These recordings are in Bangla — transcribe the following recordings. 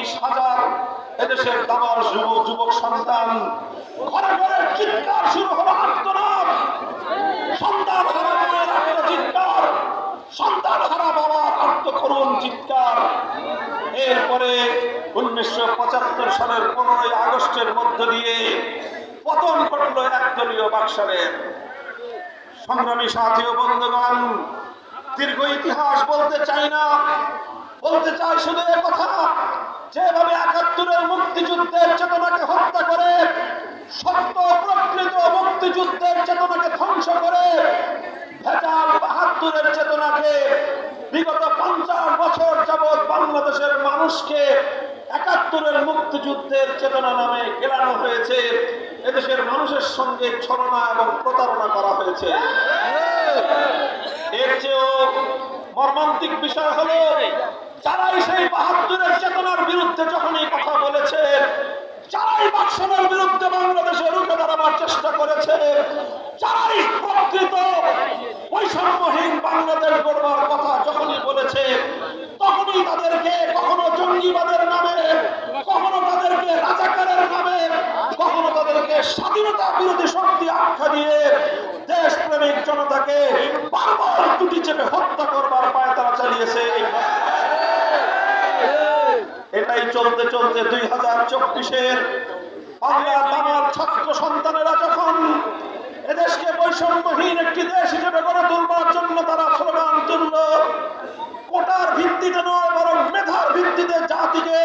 30,000 এদেশের দামার যুবক সন্তান ঘরে ঘরে চিৎকার শুরু হলো, আর্তনাদ, সন্তান হারা মায়ের আর্তচিৎকার, সন্তান হারা বাবার আর্তকরুণ চিৎকার। এরপরে 1975 সালের 15ই আগস্টের মধ্য দিয়ে পতন ঘটল একদলীয় বাকশালের। সংগ্রামী সাথী ও বন্ধুগণ, দীর্ঘ ইতিহাস বলতে চাই না, বলতে চাই শুধু কথা, যেভাবে 71-এর মুক্তিযুদ্ধের চেতনাকে হত্যা করে, সত্য প্রকৃত মুক্তিযুদ্ধের চেতনাকে ধ্বংস করে, ভেজাল 72-এর চেতনাকে বিগত 50 বছর যাবৎ বাংলাদেশের মানুষকে 71-এর মুক্তিযুদ্ধের চেতনা নামে গেলানো হয়েছে। এদেশের মানুষের সঙ্গে ছলনা এবং প্রতারণা করা হয়েছে। এর চেয়েও মর্মান্তিক বিষয় হলো, যারাই সেই 72-এর চেতনার বিরুদ্ধে যখনই কথা বলেছে, যারাই বাকশালের বিরুদ্ধে বাংলাদেশে রুখে দাঁড়াবার চেষ্টা করেছে, যারাই প্রকৃত বৈষম্যহীন বাংলাদেশ গড়বার কথা যখনই বলেছে, তখনই তাদেরকে কখনো জঙ্গিবাদের নামে, কখনো তাদেরকে রাজাকারের নামে, কখনো তাদেরকে স্বাধীনতা বিরোধী শক্তি আখ্যা দিয়ে দেশপ্রেমিক জনতাকে বারবার টুটি চেপে হত্যা করবার পায়তারা চালিয়েছে। এটাই চলতে চলতে 2024-এর বাংলার দামার ছাত্র সন্তানেরা যখন এদেশকে বৈষম্যহীন একটি দেশ হিসেবে গড়ে তুলবার জন্য তারা স্লোগান তুলল, কোটার ভিত্তিতে নয় বরং মেধার ভিত্তিতে জাতিকে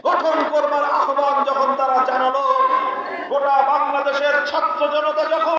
গঠন করবার আহ্বান যখন তারা জানালো, গোটা বাংলাদেশের ছাত্র জনতা যখন